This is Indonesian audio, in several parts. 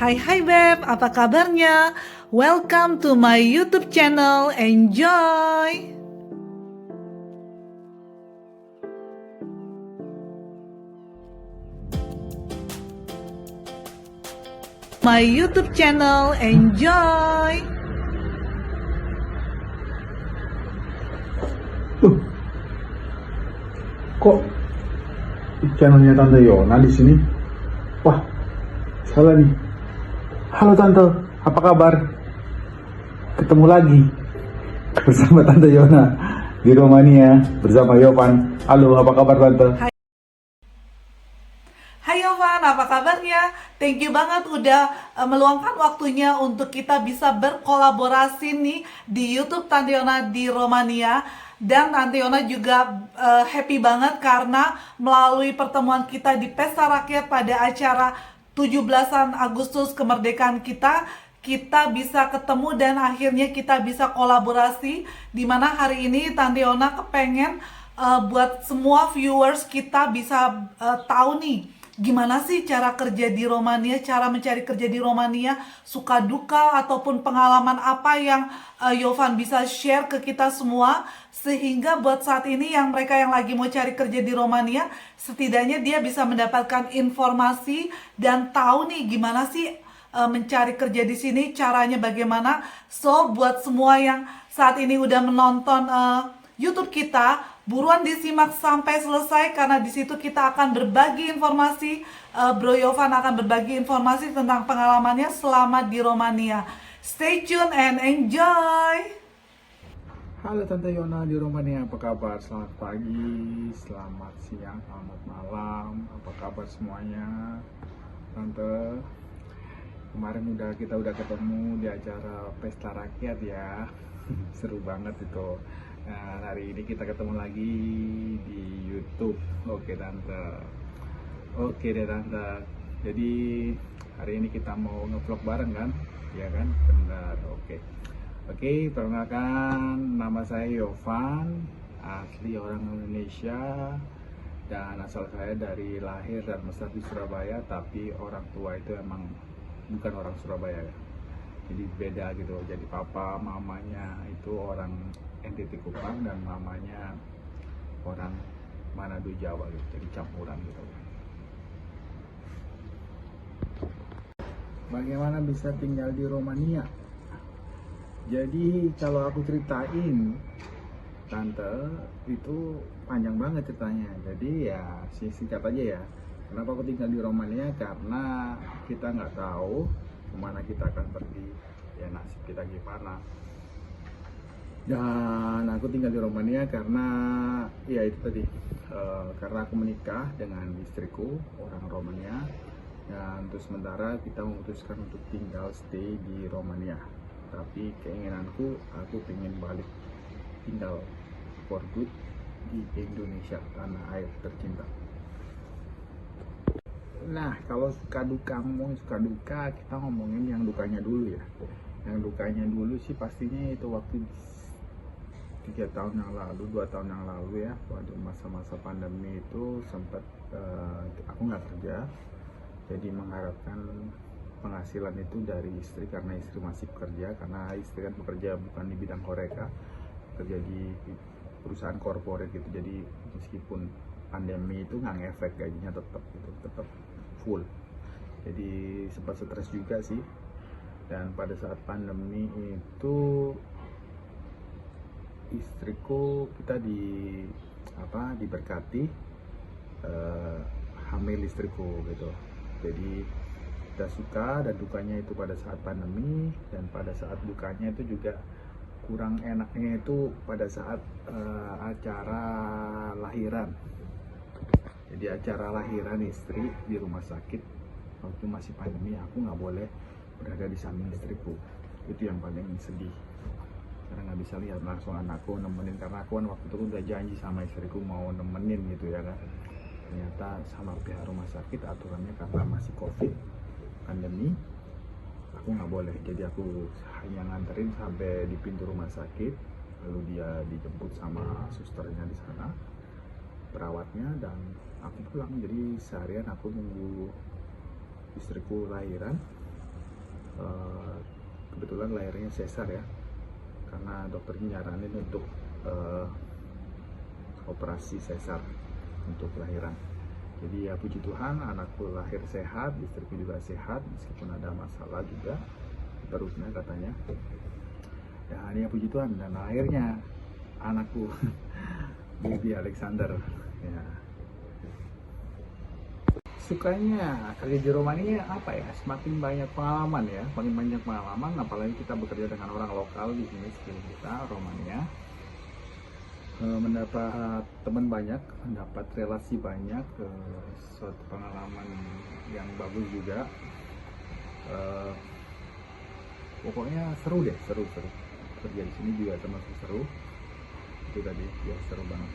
Hai Beb, apa kabarnya? Welcome to my YouTube channel. Enjoy! My YouTube channel. Enjoy! Kok channelnya Tante Yona di sini? Wah, salah nih. Halo Tante, apa kabar? Ketemu lagi bersama Tante Yona di Romania bersama Yovan. Halo, apa kabar Tante? Hai Yovan, apa kabarnya? Thank you banget udah meluangkan waktunya untuk kita bisa berkolaborasi nih di YouTube Tante Yona di Romania. Dan Tante Yona juga happy banget karena melalui pertemuan kita di Pesta Rakyat pada acara 17-an Agustus kemerdekaan kita bisa ketemu dan akhirnya kita bisa kolaborasi, dimana hari ini Tante Yona kepengen buat semua viewers kita bisa tahu nih gimana sih cara kerja di Romania, cara mencari kerja di Romania, suka duka ataupun pengalaman apa yang Yovan bisa share ke kita semua, sehingga buat saat ini yang mereka yang lagi mau cari kerja di Romania, setidaknya dia bisa mendapatkan informasi dan tahu nih gimana sih mencari kerja di sini, caranya bagaimana. So buat semua yang saat ini udah menonton YouTube kita, buruan disimak sampai selesai karena di situ kita akan berbagi informasi. Bro Yovan akan berbagi informasi tentang pengalamannya selama di Romania. Stay tune and enjoy. Halo Tante Yona di Romania, apa kabar? Selamat pagi, selamat siang, selamat malam. Apa kabar semuanya? Tante, kemarin kita udah ketemu di acara Pesta Rakyat ya. Seru banget itu. Nah, hari ini kita ketemu lagi di YouTube. Oke Tante. Oke deh Tante. Jadi hari ini kita mau ngevlog bareng kan? Ya kan? Benar. Oke, perkenalkan, nama saya Yovan, asli orang Indonesia, dan asal saya dari lahir dan besar di Surabaya, tapi orang tua itu emang bukan orang Surabaya ya. Jadi beda gitu, jadi papa mamanya itu orang NTT Kupang dan mamanya orang Manado Jawa gitu, jadi campuran gitu. Bagaimana bisa tinggal di Romania? Jadi kalau aku ceritain Tante, itu panjang banget ceritanya. Jadi ya singkat aja ya. Kenapa aku tinggal di Romania? Karena kita nggak tahu kemana kita akan pergi, ya nasib kita gimana. Dan aku tinggal di Romania karena ya itu tadi, karena aku menikah dengan istriku orang Romania, dan untuk sementara kita memutuskan untuk tinggal stay di Romania. Tapi keinginanku, aku pengen balik tinggal for good di Indonesia, tanah air tercinta. Nah, kalau suka duka, ngomong suka duka, kita ngomongin yang dukanya dulu ya. Yang dukanya dulu sih pastinya itu waktu 3 tahun yang lalu, 2 tahun yang lalu ya, waktu masa-masa pandemi itu sempat aku nggak kerja, jadi mengharapkan penghasilan itu dari istri karena istri masih bekerja, karena istri kan bekerja bukan di bidang Horeca, kerja di perusahaan korporat gitu. Jadi meskipun pandemi itu nggak ngefek, gajinya tetap full. Jadi sempat stres juga sih. Dan pada saat pandemi itu istriku kita diberkati hamil istriku gitu. Jadi kita suka dan dukanya itu pada saat pandemi, dan pada saat dukanya itu juga kurang enaknya itu pada saat acara lahiran. Jadi acara lahiran istri di rumah sakit waktu masih pandemi, aku nggak boleh berada di samping istriku. Itu yang paling sedih, karena nggak bisa lihat langsung anakku nemenin, karena aku kan waktu itu udah janji sama istriku mau nemenin gitu ya kan. Ternyata sama pihak rumah sakit aturannya karena masih COVID pandemi, aku nggak boleh. Jadi aku hanya nganterin sampai di pintu rumah sakit, lalu dia dijemput sama susternya di sana, perawatnya, dan aku pulang. Jadi seharian aku nunggu istriku lahiran, kebetulan lahirnya sesar ya, karena dokternya nyaranin untuk operasi sesar untuk kelahiran. Jadi ya puji Tuhan, anakku lahir sehat, istriku juga sehat, meskipun ada masalah juga perutnya katanya. Ya ini ya puji Tuhan, dan akhirnya anakku Baby Alexander ya. Sukanya kerja di Romania apa ya? Semakin banyak pengalaman ya, makin banyak pengalaman, apalagi kita bekerja dengan orang lokal di sini sekeliling kita, Romania. Mendapat teman banyak, mendapat relasi banyak, suatu pengalaman yang bagus juga. Pokoknya seru deh, seru kerja di sini juga termasuk seru. Itu tadi ya, seru banget.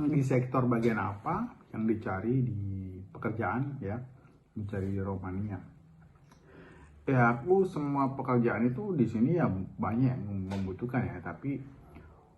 Di sektor bagian apa yang dicari di pekerjaan ya, dicari di Romania? Ya aku semua pekerjaan itu di sini ya banyak yang membutuhkan ya, tapi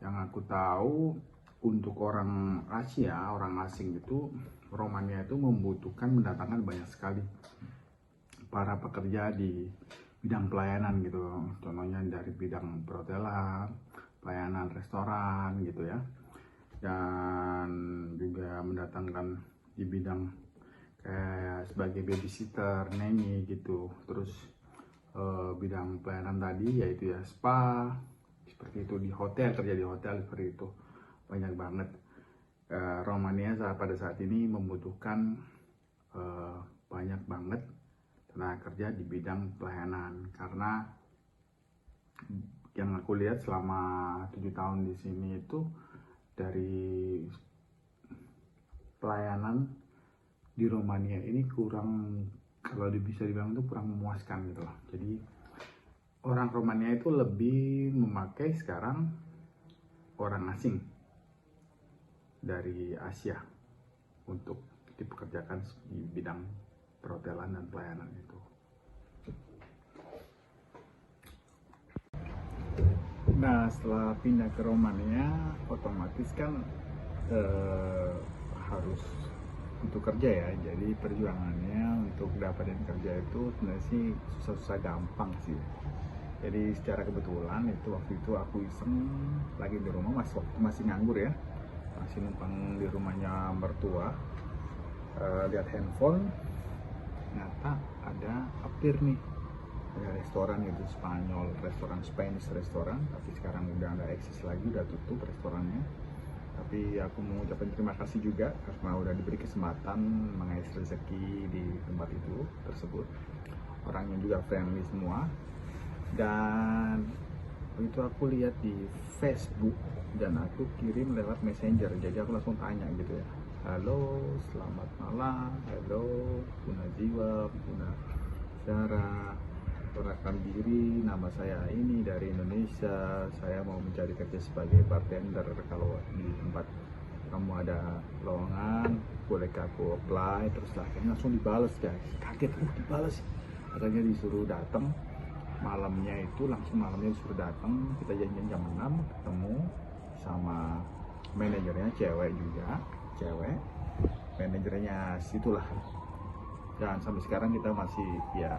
yang aku tahu untuk orang Asia, orang asing itu, Romania itu membutuhkan mendatangkan banyak sekali para pekerja di bidang pelayanan gitu. Contohnya dari bidang perhotelan, pelayanan restoran gitu ya, dan juga mendatangkan di bidang kayak sebagai babysitter, nanny gitu. Terus bidang pelayanan tadi yaitu ya spa, seperti itu, di hotel, kerja di hotel seperti itu, banyak banget. Romania pada saat ini membutuhkan banyak banget tenaga kerja di bidang pelayanan, karena yang aku lihat selama 7 tahun di sini itu, dari pelayanan di Romania ini kurang, kalau bisa dibilang itu kurang memuaskan gitu loh. Jadi orang Romania itu lebih memakai sekarang orang asing dari Asia untuk dipekerjakan di bidang perhotelan dan pelayanan itu. Nah, setelah pindah ke Romania, otomatis kan harus untuk kerja ya. Jadi perjuangannya untuk dapetin kerja itu sebenarnya sih susah-susah gampang sih. Jadi secara kebetulan itu waktu itu aku iseng lagi di rumah, masih nganggur ya, masih numpang di rumahnya mertua, lihat handphone, ternyata ada update nih, ada restoran itu Spanyol, restoran Spanish restoran, tapi sekarang udah nggak eksis lagi, udah tutup restorannya. Tapi aku mengucapkan terima kasih juga karena udah diberi kesempatan mengais rezeki di tempat itu tersebut. Orangnya juga friendly semua, dan itu aku lihat di Facebook dan aku kirim lewat Messenger. Jadi aku langsung tanya gitu ya, halo selamat malam, halo Puna Jiwa, Puna Sarah, perkenalkan diri, nama saya ini dari Indonesia, saya mau mencari kerja sebagai bartender, kalau di tempat kamu ada lowongan bolehkah aku apply. Terus akhirnya langsung dibales guys, kaget, dibales, katanya disuruh datang malamnya, itu langsung malamnya disuruh datang. Kita janjian jam 6 ketemu sama manajernya, cewek juga, manajernya situlah. Dan sampai sekarang kita masih ya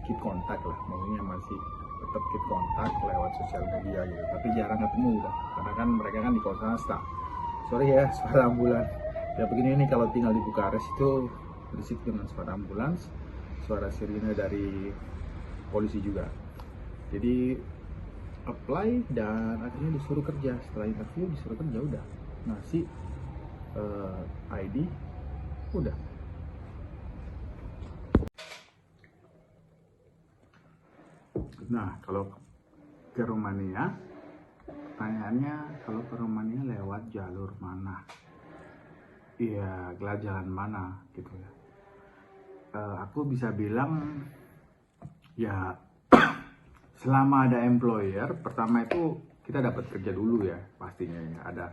keep kontak lah, maunya masih tetap keep kontak lewat sosial media gitu, tapi jarang ketemu udah, karena kan mereka kan di kota swasta. Sorry ya, suara ambulans ya begini nih, kalau tinggal di Bukares itu berisik dengan suara ambulans, suara sirine dari polisi juga. Jadi apply dan akhirnya disuruh kerja. Setelah interview disuruh kerja, udah ngasih ID, udah. Nah, kalau ke Romania, pertanyaannya kalau ke Romania lewat jalur mana? Iya, jalan mana gitu ya. Aku bisa bilang ya, selama ada employer, pertama itu kita dapat kerja dulu ya, pastinya ya. Ada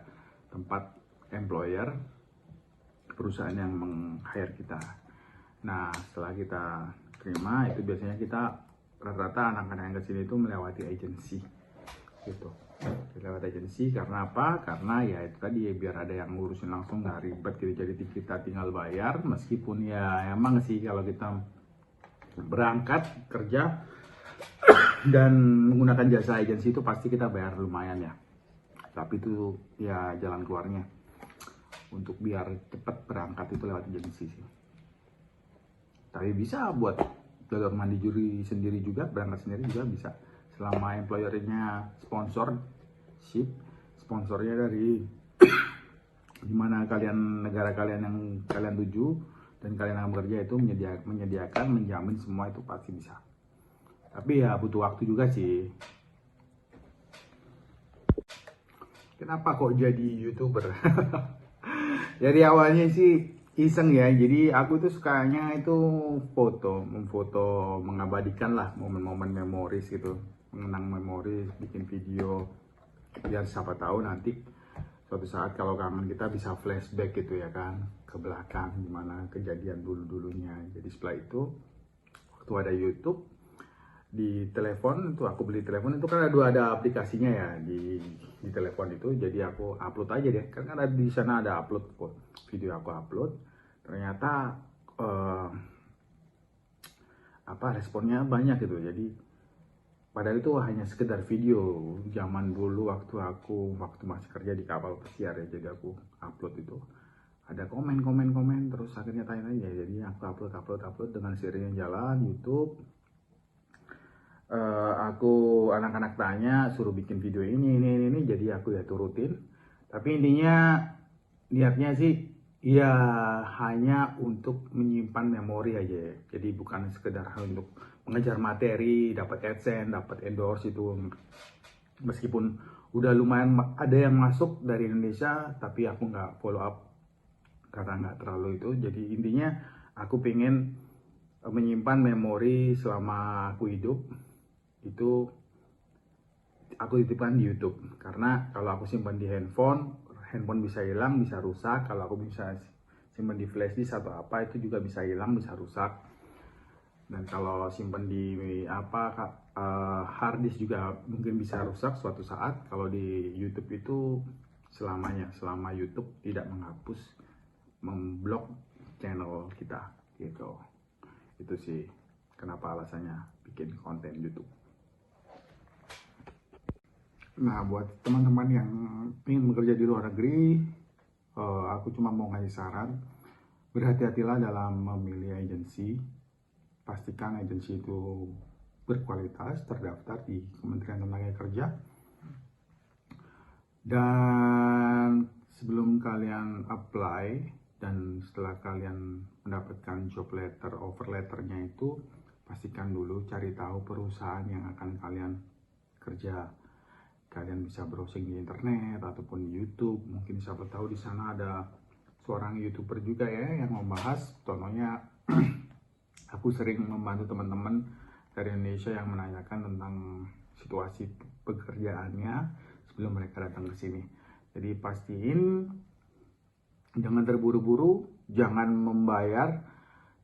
tempat employer, perusahaan yang meng-hire kita. Nah, setelah kita terima, itu biasanya kita rata-rata anak-anak yang kesini itu melewati agensi gitu. lewat agensi. Karena apa? Karena ya itu tadi ya, biar ada yang ngurusin langsung, nggak ribet gitu. Jadi kita tinggal bayar, meskipun ya emang sih kalau kita berangkat kerja dan menggunakan jasa agensi itu pasti kita bayar lumayan ya. Tapi itu ya jalan keluarnya untuk biar cepat berangkat itu lewat agensi sih. Tapi bisa buat jalur mandiri sendiri juga, berangkat sendiri juga bisa. Selama employernya sponsornya dari dimana kalian, negara kalian yang kalian tuju dan kalian akan bekerja itu menyediakan, menjamin semua itu pasti bisa. Tapi ya butuh waktu juga sih. Kenapa kok jadi YouTuber? Dari awalnya sih iseng ya. Jadi aku tuh sukanya itu memfoto, mengabadikan lah momen-momen memoris gitu. Mengenang memori, bikin video. Biar siapa tahu nanti suatu saat kalau kangen kita bisa flashback gitu ya kan, ke belakang gimana kejadian dulunya. Jadi setelah itu waktu ada YouTube di telepon itu, aku beli telepon itu kan ada aplikasinya ya di telepon itu. Jadi aku upload aja deh, karena ada di sana ada upload video, aku upload. Ternyata responnya banyak gitu. Jadi padahal itu hanya sekedar video zaman dulu waktu masih kerja di kapal pesiar ya. Jadi aku upload itu ada komen terus akhirnya tanya-tanya. Jadi aku upload dengan seiringnya jalan YouTube. Aku anak-anak tanya suruh bikin video ini, jadi aku ya turutin. Tapi intinya niatnya sih ya hanya untuk menyimpan memori aja ya. Jadi bukan sekedar untuk mengejar materi, dapat AdSense, dapat endorse itu. Meskipun udah lumayan ada yang masuk dari Indonesia, tapi aku nggak follow up karena nggak terlalu itu. Jadi intinya aku pengen menyimpan memori selama aku hidup itu. Aku titipkan di YouTube, karena kalau aku simpan di handphone bisa hilang, bisa rusak. Kalau aku bisa simpan di flash disk atau apa, itu juga bisa hilang, bisa rusak. Dan kalau simpan di hard disk juga mungkin bisa rusak suatu saat. Kalau di YouTube itu selamanya, selama YouTube tidak menghapus, memblok channel kita gitu. Itu sih kenapa alasannya bikin konten YouTube. Nah, buat teman-teman yang ingin bekerja di luar negeri, aku cuma mau ngasih saran, berhati-hatilah dalam memilih agensi. Pastikan agensi itu berkualitas, terdaftar di Kementerian Tenagakerja. Dan sebelum kalian apply dan setelah kalian mendapatkan job letter, offer letternya itu, pastikan dulu cari tahu perusahaan yang akan kalian kerja. Kalian bisa browsing di internet ataupun di YouTube. Mungkin siapa tahu di sana ada seorang YouTuber juga ya yang membahas. Contohnya aku sering membantu teman-teman dari Indonesia yang menanyakan tentang situasi pekerjaannya sebelum mereka datang ke sini. Jadi pastiin jangan terburu-buru, jangan membayar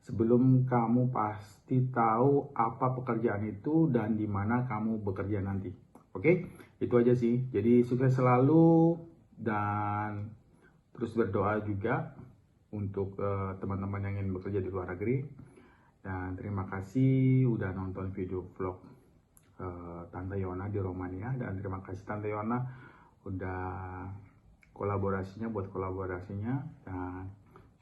sebelum kamu pasti tahu apa pekerjaan itu dan di mana kamu bekerja nanti. Oke, itu aja sih. Jadi sukses selalu dan terus berdoa juga untuk teman-teman yang ingin bekerja di luar negeri. Dan terima kasih udah nonton video vlog Tante Yona di Romania. Dan terima kasih Tante Yona udah kolaborasinya. Dan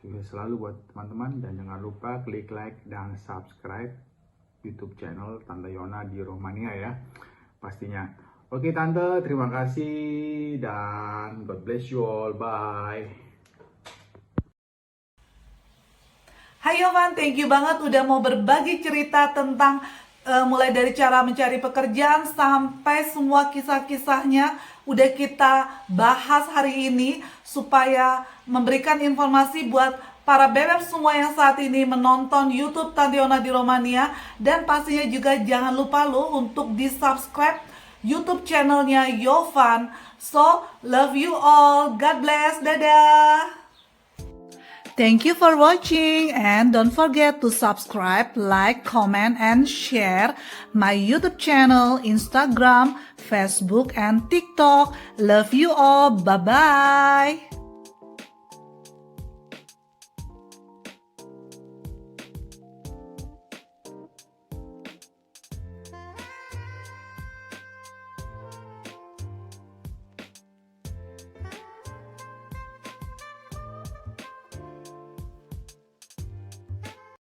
sukses selalu buat teman-teman. Dan jangan lupa klik like dan subscribe YouTube channel Tante Yona di Romania ya, pastinya. Oke Tante, terima kasih dan God bless you all. Bye. Hai Yovan, thank you banget udah mau berbagi cerita tentang mulai dari cara mencari pekerjaan sampai semua kisah-kisahnya udah kita bahas hari ini supaya memberikan informasi buat para bebek semua yang saat ini menonton YouTube Tante Yona di Romania. Dan pastinya juga jangan lupa lo untuk di subscribe YouTube channelnya Yovan. So, love you all. God bless. Dadah. Thank you for watching and don't forget to subscribe, like, comment, and share my YouTube channel, Instagram, Facebook, and TikTok. Love you all. Bye-bye.